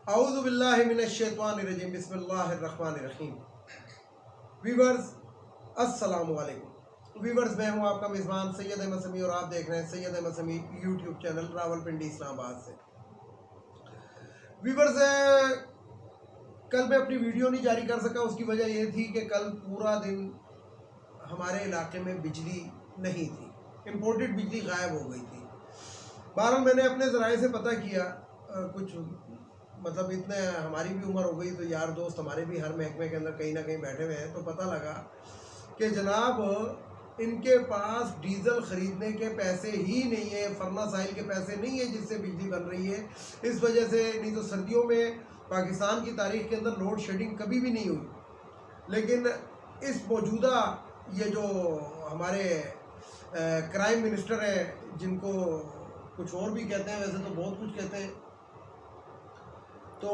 اعوذ باللہ من الشیطان الرجیم بسم اللہ الرحمن الرحیم۔ ویورز السلام علیکم۔ ویورز میں ہوں آپ کا میزبان سید احمد سمیع اور آپ دیکھ رہے ہیں سید احمد سمیع یوٹیوب چینل راولپنڈی اسلام آباد سے۔ ویورز کل میں اپنی ویڈیو نہیں جاری کر سکا، اس کی وجہ یہ تھی کہ کل پورا دن ہمارے علاقے میں بجلی نہیں تھی، امپورٹڈ بجلی غائب ہو گئی تھی۔ بہرحال میں نے اپنے ذرائع سے پتہ کیا، کچھ مطلب اتنے ہماری بھی عمر ہو گئی تو یار دوست ہمارے بھی ہر محکمے کے اندر کہیں نہ کہیں بیٹھے ہوئے ہیں، تو پتہ لگا کہ جناب ان کے پاس ڈیزل خریدنے کے پیسے ہی نہیں ہیں، فرنس آئل کے پیسے نہیں ہیں جس سے بجلی بن رہی ہے۔ اس وجہ سے نہیں تو سردیوں میں پاکستان کی تاریخ کے اندر لوڈ شیڈنگ کبھی بھی نہیں ہوئی، لیکن اس موجودہ یہ جو ہمارے کرائم منسٹر ہیں، جن کو کچھ اور بھی کہتے ہیں، ویسے تو بہت کچھ کہتے ہیں، تو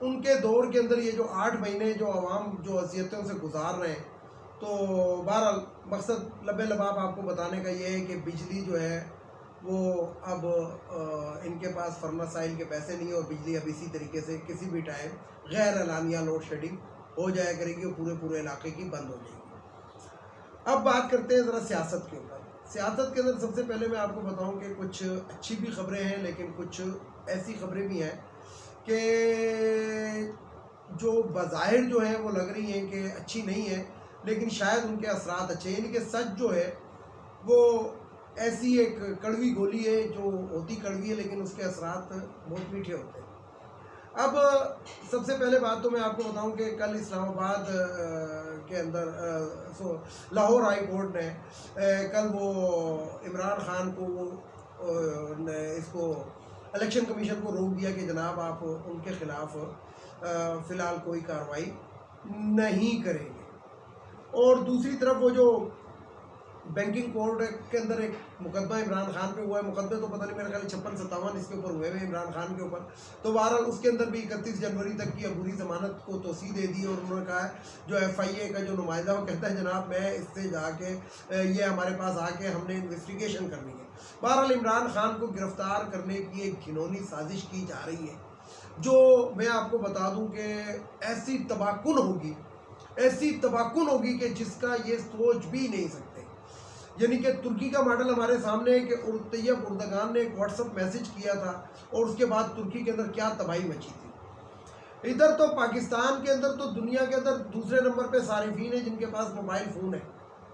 ان کے دور کے اندر یہ جو 8 مہینے جو عوام جو اذیتوں سے گزار رہے ہیں، تو بہرحال مقصد لبے لباب آپ کو بتانے کا یہ ہے کہ بجلی جو ہے وہ اب ان کے پاس فرنس آئل کے پیسے نہیں ہیں، اور بجلی اب اسی طریقے سے کسی بھی ٹائم غیر اعلانیہ لوڈ شیڈنگ ہو جایا کرے گی اور پورے علاقے کی بند ہو جائے گی۔ اب بات کرتے ہیں ذرا سیاست کے اوپر۔ سیاست کے اندر سب سے پہلے میں آپ کو بتاؤں کہ کچھ اچھی بھی خبریں ہیں، لیکن کچھ ایسی خبریں بھی ہیں کہ جو بظاہر جو ہیں وہ لگ رہی ہیں کہ اچھی نہیں ہیں، لیکن شاید ان کے اثرات اچھے ہیں۔ یعنی کہ سچ جو ہے وہ ایسی ایک کڑوی گولی ہے جو ہوتی کڑوی ہے، لیکن اس کے اثرات بہت میٹھے ہوتے ہیں۔ اب سب سے پہلے بات تو میں آپ کو بتاؤں کہ کل اسلام آباد کے اندر لاہور ہائی کورٹ نے کل وہ عمران خان کو اس کو الیکشن کمیشن کو روک دیا کہ جناب آپ ان کے خلاف فی الحال کوئی کارروائی نہیں کریں گے۔ اور دوسری طرف وہ جو بینکنگ کوڈ کے اندر ایک مقدمہ عمران خان پہ ہوا ہے، مقدمے تو پتہ نہیں میرے خیال 56-57 اس کے اوپر ہوئے عمران خان کے اوپر، تو بہرحال اس کے اندر بھی 31 جنوری تک کی عبوری ضمانت کو توسیع دے دی، اور انہوں نے کہا جو FIA کا جو نمائندہ وہ کہتا ہے جناب میں اس سے جا کے یہ ہمارے پاس آ کے ہم نے انویسٹیگیشن کرنی ہے۔ بہرحال عمران خان کو گرفتار کرنے کی ایک گھنونی سازش کی جا رہی ہے، جو میں آپ کو بتا دوں کہ ایسی تباکن ہوگی کہ جس کا یہ سوچ بھی نہیں سکتے۔ یعنی کہ ترکی کا ماڈل ہمارے سامنے ہے کہ طیب اردگان نے ایک واٹس ایپ میسج کیا تھا، اور اس کے بعد ترکی کے اندر کیا تباہی مچی تھی۔ ادھر تو پاکستان کے اندر تو دنیا کے اندر دوسرے نمبر پہ صارفین ہیں جن کے پاس موبائل فون ہے،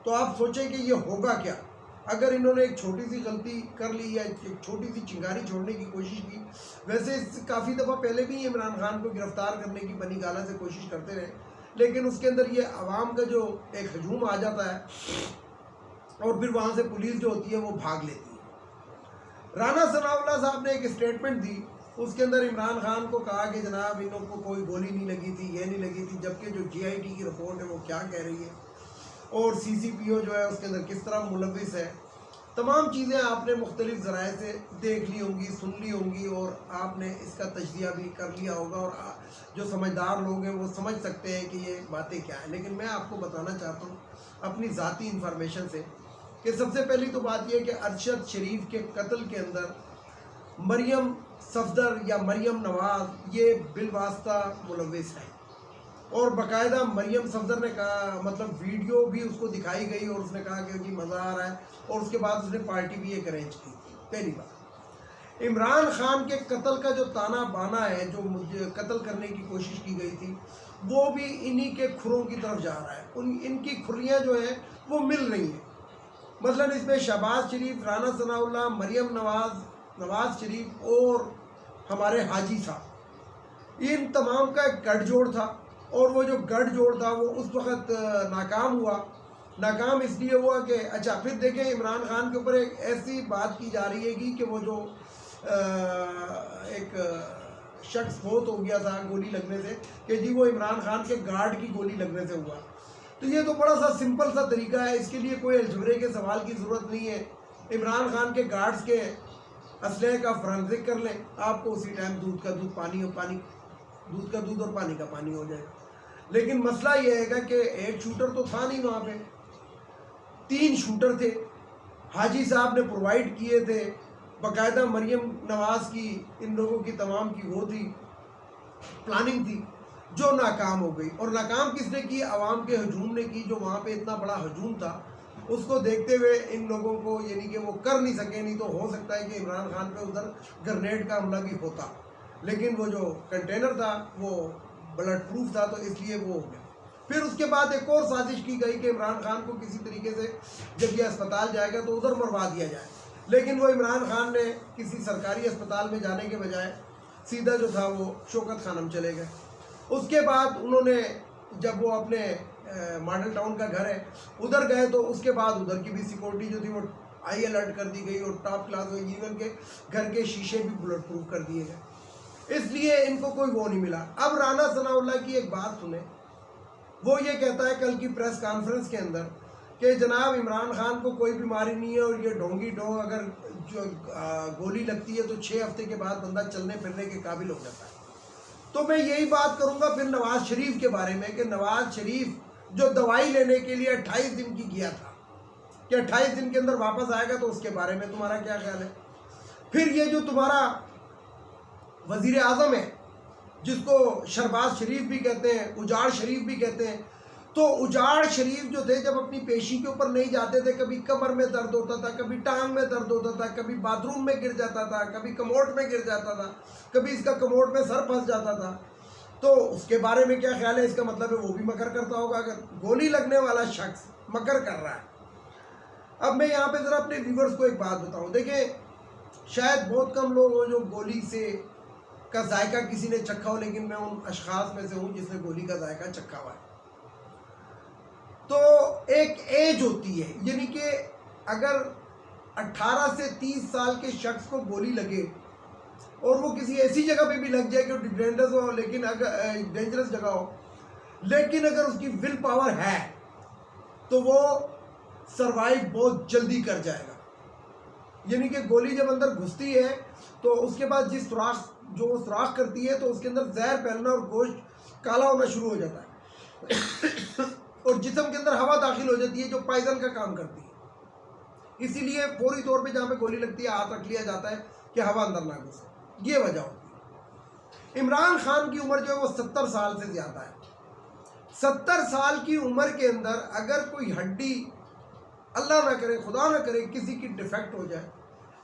تو آپ سوچیں کہ یہ ہوگا کیا اگر انہوں نے ایک چھوٹی سی غلطی کر لی یا ایک چھوٹی سی چنگاری چھوڑنے کی کوشش کی۔ ویسے کافی دفعہ پہلے بھی عمران خان کو گرفتار کرنے کی بنی گالہ سے کوشش کرتے رہے، لیکن اس کے اندر یہ عوام کا جو ایک ہجوم آ جاتا ہے، اور پھر وہاں سے پولیس جو ہوتی ہے وہ بھاگ لیتی ہے۔ رانا ثناء اللہ صاحب نے ایک اسٹیٹمنٹ دی، اس کے اندر عمران خان کو کہا کہ جناب انہوں کو کوئی گولی نہیں لگی تھی، یہ نہیں لگی تھی، جبکہ جو GIT کی رپورٹ ہے وہ کیا کہہ رہی ہے، اور CCPO جو ہے اس کے اندر کس طرح ملوث ہے۔ تمام چیزیں آپ نے مختلف ذرائع سے دیکھ لی ہوں گی، سن لی ہوں گی، اور آپ نے اس کا تجزیہ بھی کر لیا ہوگا، اور جو سمجھدار لوگ ہیں وہ سمجھ سکتے ہیں کہ یہ باتیں کیا ہیں۔ لیکن میں آپ کو بتانا چاہتا ہوں اپنی ذاتی انفارمیشن سے کہ سب سے پہلی تو بات یہ کہ ارشد شریف کے قتل کے اندر مریم صفدر یا مریم نواز یہ بالواسطہ ملوث ہے، اور باقاعدہ مریم صفدر نے کہا، مطلب ویڈیو بھی اس کو دکھائی گئی، اور اس نے کہا کہ جی مزہ آ رہا ہے، اور اس کے بعد اس نے پارٹی بھی ایک ارینج کی تھی۔ پہلی بات، عمران خان کے قتل کا جو تانا بانا ہے، جو قتل کرنے کی کوشش کی گئی تھی، وہ بھی انہی کے کھروں کی طرف جا رہا ہے، ان کی کھریاں جو ہیں وہ مل رہی ہیں۔ مثلا اس میں شہباز شریف، رانا ثناء اللہ، مریم نواز شریف اور ہمارے حاجی صاحب، ان تمام کا ایک گٹھ جوڑ تھا، اور وہ جو گٹھ جوڑ تھا وہ اس وقت ناکام ہوا۔ ناکام اس لیے ہوا کہ اچھا پھر دیکھیں عمران خان کے اوپر ایک ایسی بات کی جا رہی ہے کہ وہ جو ایک شخص فوت ہو گیا تھا گولی لگنے سے، کہ جی وہ عمران خان کے گارڈ کی گولی لگنے سے ہوا۔ تو یہ تو بڑا سا سمپل سا طریقہ ہے، اس کے لیے کوئی الجبرے کے سوال کی ضرورت نہیں ہے۔ عمران خان کے گارڈز کے اسلحے کا فرانزک کر لیں، آپ کو اسی ٹائم دودھ کا دودھ اور پانی کا پانی ہو جائے گا۔ لیکن مسئلہ یہ ہے کہ ایک شوٹر تو تھا نہیں وہاں پہ، 3 شوٹر تھے، حاجی صاحب نے پرووائڈ کیے تھے، باقاعدہ مریم نواز کی، ان لوگوں کی تمام کی وہ تھی، پلاننگ تھی جو ناکام ہو گئی. اور ناکام کس نے کی؟ عوام کے ہجوم نے کی. جو وہاں پہ اتنا بڑا ہجوم تھا اس کو دیکھتے ہوئے ان لوگوں کو یعنی کہ وہ کر نہیں سکے. نہیں تو ہو سکتا ہے کہ عمران خان پہ ادھر گرنیڈ کا حملہ بھی ہوتا, لیکن وہ جو کنٹینر تھا وہ بلٹ پروف تھا تو اس لیے وہ ہو گیا. پھر اس کے بعد ایک اور سازش کی گئی کہ عمران خان کو کسی طریقے سے جب یہ اسپتال جائے گا تو ادھر مروا دیا جائے, لیکن وہ عمران خان نے کسی سرکاری اسپتال میں جانے کے بجائے سیدھا جو تھا وہ شوکت خانم چلے گئے. اس کے بعد انہوں نے جب وہ اپنے ماڈل ٹاؤن کا گھر ہے ادھر گئے تو اس کے بعد ادھر کی بھی سیکورٹی جو تھی وہ ہائی الرٹ کر دی گئی اور ٹاپ کلاس میں ایون کے گھر کے شیشے بھی بلٹ پروف کر دیے گئے. اس لیے ان کو کوئی وہ نہیں ملا. اب رانا ثناء اللہ کی ایک بات سنیں, وہ یہ کہتا ہے کل کی پریس کانفرنس کے اندر کہ جناب عمران خان کو کوئی بیماری نہیں ہے اور یہ ڈھونگی ڈھونگ اگر جو گولی لگتی ہے تو 6 ہفتے کے بعد بندہ چلنے پھرنے کے قابل ہو جاتا ہے. تو میں یہی بات کروں گا پھر نواز شریف کے بارے میں کہ نواز شریف جو دوائی لینے کے لیے 28 دن کی گیا تھا کہ 28 دن کے اندر واپس آئے گا, تو اس کے بارے میں تمہارا کیا خیال ہے؟ پھر یہ جو تمہارا وزیر اعظم ہے جس کو شہباز شریف بھی کہتے ہیں, اجاڑ شریف بھی کہتے ہیں, تو اجاڑ شریف جو تھے جب اپنی پیشی کے اوپر نہیں جاتے تھے کبھی کمر میں درد ہوتا تھا, کبھی ٹانگ میں درد ہوتا تھا, کبھی باتھ روم میں گر جاتا تھا, کبھی کموڈ میں گر جاتا تھا, کبھی اس کا کموڈ میں سر پھنس جاتا تھا. تو اس کے بارے میں کیا خیال ہے؟ اس کا مطلب ہے وہ بھی مکر کرتا ہوگا. اگر گولی لگنے والا شخص مکر کر رہا ہے. اب میں یہاں پہ ذرا اپنے ویورز کو ایک بات بتاؤں. دیکھیں شاید بہت کم لوگ ہوں جو گولی سے کا ذائقہ کسی نے چکھا ہو, لیکن میں ان اشخاص میں سے ہوں جس نے گولی کا ذائقہ چکھا ہوا ہے. تو ایک ایج ہوتی ہے, یعنی کہ اگر 18 سے 30 سال کے شخص کو گولی لگے اور وہ کسی ایسی جگہ پہ بھی لگ جائے کہ ڈینجرس ہو, لیکن اگر ڈینجرس جگہ ہو, لیکن اگر اس کی ول پاور ہے تو وہ سروائیو بہت جلدی کر جائے گا. یعنی کہ گولی جب اندر گھستی ہے تو اس کے بعد جس سوراخ جو وہ سوراخ کرتی ہے تو اس کے اندر زہر پھیلنا اور گوشت کالا ہونا شروع ہو جاتا ہے اور جسم کے اندر ہوا داخل ہو جاتی ہے جو پائزن کا کام کرتی ہے. اسی لیے فوری طور پہ جہاں پہ گولی لگتی ہے ہاتھ رکھ لیا جاتا ہے کہ ہوا اندر نہ گھسے. یہ وجہ ہوتی ہے. عمران خان کی عمر جو ہے وہ 70 سال سے زیادہ ہے. 70 سال کی عمر کے اندر اگر کوئی ہڈی, اللہ نہ کرے خدا نہ کرے, کسی کی ڈیفیکٹ ہو جائے,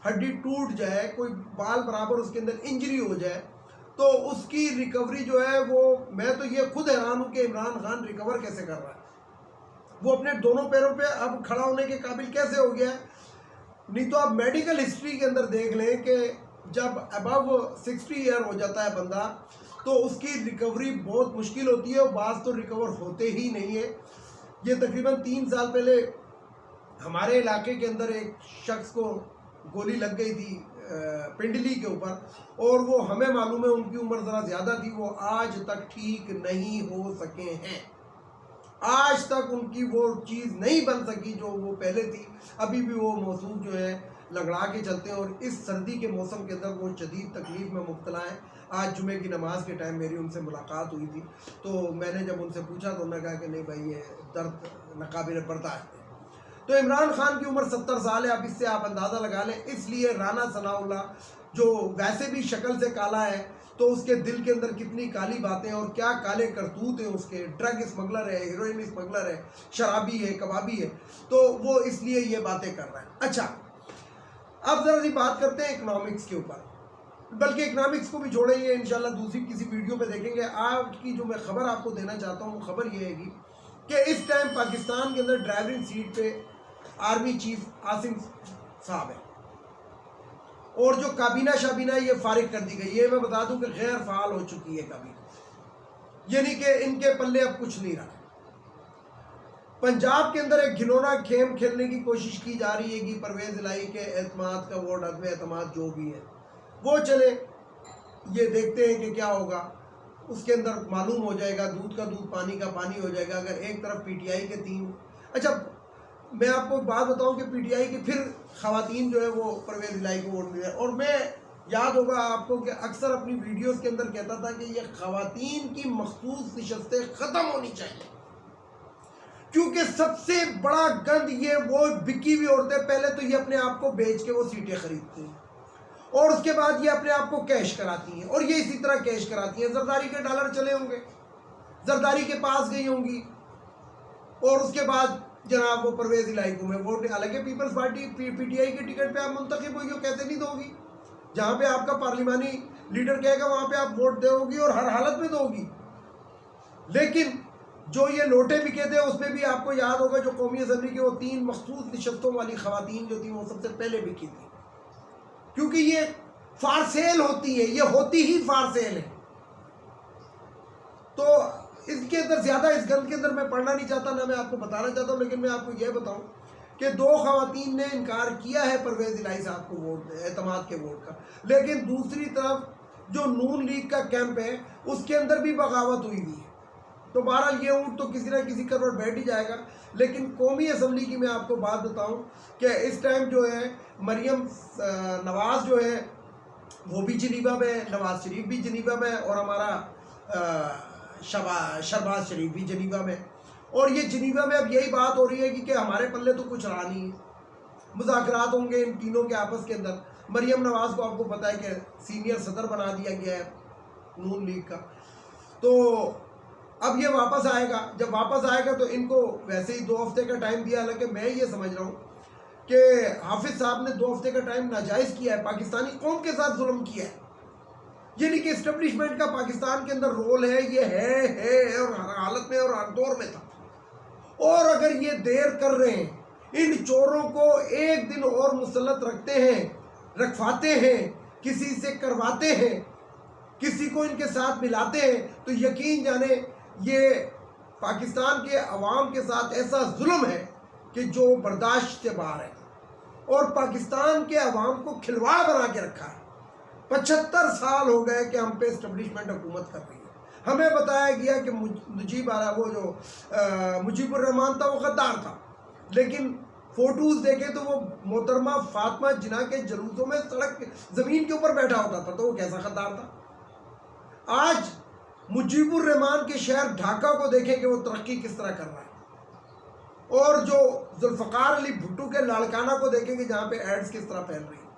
ہڈی ٹوٹ جائے, کوئی بال برابر اس کے اندر انجری ہو جائے, تو اس کی ریکوری جو ہے وہ, میں تو یہ خود حیران ہوں کہ عمران خان ریکور کیسے کر رہا ہے. وہ اپنے دونوں پیروں پہ اب کھڑا ہونے کے قابل کیسے ہو گیا ہے. نہیں تو آپ میڈیکل ہسٹری کے اندر دیکھ لیں کہ جب ابو 60 ایئر ہو جاتا ہے بندہ تو اس کی ریکوری بہت مشکل ہوتی ہے, اور بعض تو ریکور ہوتے ہی نہیں ہے. یہ تقریباً 3 سال پہلے ہمارے علاقے کے اندر ایک شخص کو گولی لگ گئی تھی پنڈلی کے اوپر, اور وہ ہمیں معلوم ہے ان کی عمر ذرا زیادہ تھی, وہ آج تک ٹھیک نہیں ہو سکے ہیں. آج تک ان کی وہ چیز نہیں بن سکی جو وہ پہلے تھی. ابھی بھی وہ موصوف جو ہے لگڑا کے چلتے ہیں, اور اس سردی کے موسم کے اندر وہ شدید تکلیف میں مبتلا ہیں. آج جمعے کی نماز کے ٹائم میری ان سے ملاقات ہوئی تھی, تو میں نے جب ان سے پوچھا تو انہوں نے کہا کہ نہیں بھائی یہ درد ناقابل برداشت ہے. تو عمران خان کی عمر 70 سال ہے. اب اس سے آپ اندازہ لگا لیں. اس لیے رانا ثناء اللہ جو ویسے بھی شکل سے کالا ہے, تو اس کے دل کے اندر کتنی کالی باتیں اور کیا کالے کرتوت ہیں اس کے. ڈرگ اسمگلر ہے, ہیروئن اسمگلر ہے, شرابی ہے, کبابی ہے, تو وہ اس لیے یہ باتیں کر رہا ہے. اچھا اب ذرا سی بات کرتے ہیں اکنامکس کے اوپر, بلکہ اکنامکس کو بھی چھوڑیں گے انشاءاللہ دوسری کسی ویڈیو پہ دیکھیں گے. آج کی جو میں خبر آپ کو دینا چاہتا ہوں وہ خبر یہ ہے گی کہ اس ٹائم پاکستان کے اندر ڈرائیورنگ سیٹ پہ آرمی چیف عاصم صاحب ہے, اور جو کابینہ شابینہ یہ فارغ کر دی گئی. یہ میں بتا دوں کہ غیر فعال ہو چکی ہے کابینہ, یعنی کہ ان کے پلے اب کچھ نہیں رہا. پنجاب کے اندر ایک گھنونا کھیل کھیلنے کی کوشش کی جا رہی ہے کہ پرویز الہی کے اعتماد کا ووٹ, عدم اعتماد جو بھی ہے وہ چلے, یہ دیکھتے ہیں کہ کیا ہوگا. اس کے اندر معلوم ہو جائے گا, دودھ کا دودھ پانی کا پانی ہو جائے گا. اگر ایک طرف پی ٹی آئی کے 3, اچھا میں آپ کو ایک بات بتاؤں کہ پی ٹی آئی کی پھر خواتین جو ہے وہ پرویز الہی کو ووٹ ملے. اور میں یاد ہوگا آپ کو کہ اکثر اپنی ویڈیوز کے اندر کہتا تھا کہ یہ خواتین کی مخصوص نشستیں ختم ہونی چاہیے, کیونکہ سب سے بڑا گند یہ وہ بکی ہوئی عورتیں, پہلے تو یہ اپنے آپ کو بیچ کے وہ سیٹیں خریدتی ہیں, اور اس کے بعد یہ اپنے آپ کو کیش کراتی ہیں، اور یہ اسی طرح کیش کراتی ہیں۔ زرداری کے ڈالر چلے ہوں گے، زرداری کے پاس گئی ہوں گی، اور اس کے بعد جناب وہ پرویز الہی کو میں ووٹ، حالانکہ پیپلز پارٹی پی ٹی آئی کے ٹکٹ پہ آپ منتخب ہوئی ہو، کیسے نہیں دو گی؟ جہاں پہ آپ کا پارلیمانی لیڈر کہے گا وہاں پہ آپ ووٹ دو گی، اور ہر حالت میں دو گی۔ لیکن جو یہ لوٹے بکے تھے اس میں بھی آپ کو یاد ہوگا جو قومی اسمبلی کی وہ 3 مخصوص نشستوں والی خواتین جو تھیں وہ سب سے پہلے بکی تھی، کیونکہ یہ فار سیل ہوتی ہے، یہ ہوتی ہی فار سیل ہے۔ تو اس کے اندر زیادہ اس گند کے اندر میں پڑھنا نہیں چاہتا، نہ میں آپ کو بتانا چاہتا ہوں، لیکن میں آپ کو یہ بتاؤں کہ 2 خواتین نے انکار کیا ہے پرویز الہی صاحب کو ووٹ اعتماد کے ووٹ کا، لیکن دوسری طرف جو نون لیگ کا کیمپ ہے اس کے اندر بھی بغاوت ہوئی ہے۔ تو بہرحال یہ اونٹ تو کسی نہ کسی کروٹ بیٹھ ہی جائے گا۔ لیکن قومی اسمبلی کی میں آپ کو بات بتاؤں کہ اس ٹائم جو ہے مریم نواز جو ہے وہ بھی جنیوا میں ہے، نواز شریف بھی جنیوا میں ہے، اور ہمارا شہباز شریف بھی جنیوا میں، اور یہ جنیوا میں اب یہی بات ہو رہی ہے کہ ہمارے پلے تو کچھ رہا نہیں ہے، مذاکرات ہوں گے ان تینوں کے آپس کے اندر۔ مریم نواز کو آپ کو پتہ ہے کہ سینئر صدر بنا دیا گیا ہے نون لیگ کا، تو اب یہ واپس آئے گا، جب واپس آئے گا تو ان کو ویسے ہی 2 ہفتے کا ٹائم دیا، حالانکہ میں یہ سمجھ رہا ہوں کہ حافظ صاحب نے 2 ہفتے کا ٹائم ناجائز کیا ہے، پاکستانی قوم کے ساتھ ظلم کیا ہے، یعنی کہ اسٹیبلشمنٹ کا پاکستان کے اندر رول ہے، یہ ہے اور ہر حالت میں اور ہر دور میں تھا۔ اور اگر یہ دیر کر رہے ہیں، ان چوروں کو ایک دن اور مسلط رکھتے ہیں، رکھواتے ہیں، کسی سے کرواتے ہیں، کسی کو ان کے ساتھ ملاتے ہیں، تو یقین جانے یہ پاکستان کے عوام کے ساتھ ایسا ظلم ہے کہ جو برداشت سے باہر ہے، اور پاکستان کے عوام کو کھلواڑ بنا کے رکھا ہے۔ 75 سال ہو گئے کہ ہم پہ اسٹیبلشمنٹ حکومت کر رہی ہے۔ ہمیں بتایا گیا کہ مجیب الرحمان تھا وہ غدار تھا، لیکن فوٹوز دیکھیں تو وہ محترمہ فاطمہ جناح کے جلوسوں میں سڑک زمین کے اوپر بیٹھا ہوتا تھا، تو وہ کیسا غدار تھا۔ آج مجیب الرحمان کے شہر ڈھاکہ کو دیکھیں کہ وہ ترقی کس طرح کر رہا ہے، اور جو ذوالفقار علی بھٹو کے لاڑکانہ کو دیکھیں کہ جہاں پہ ایڈز کس طرح پھیل رہی ہیں،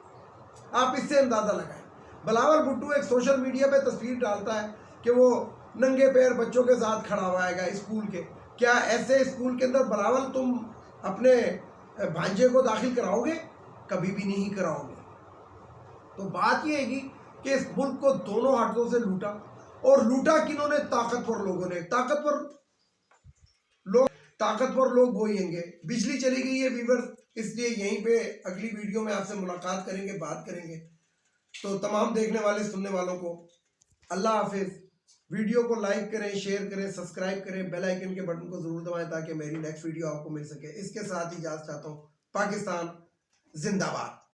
آپ اس سے اندازہ لگائیں۔ بلاول بھٹو ایک سوشل میڈیا پہ تصویر ڈالتا ہے کہ وہ ننگے پیر بچوں کے ساتھ کھڑا ہوا ہے گا اسکول کے، کیا ایسے اسکول کے اندر بلاول تم اپنے بھانجے کو داخل کراؤ گے؟ کبھی بھی نہیں کراؤ گے۔ تو بات یہ ہے گی کہ اس ملک کو دونوں ہاتھوں سے لوٹا، اور لوٹا کنہوں نے؟ طاقتور لوگوں نے۔ طاقتور لوگ وہی ہیں گے۔ بجلی چلی گئی ہے ویورز، اس لیے یہیں پہ اگلی ویڈیو میں آپ سے ملاقات کریں گے، بات کریں گے۔ تو تمام دیکھنے والے سننے والوں کو اللہ حافظ۔ ویڈیو کو لائک کریں، شیئر کریں، سبسکرائب کریں، بیل آئیکن کے بٹن کو ضرور دبائیں تاکہ میری نیکسٹ ویڈیو آپ کو مل سکے۔ اس کے ساتھ اجازت چاہتا ہوں۔ پاکستان زندہ باد۔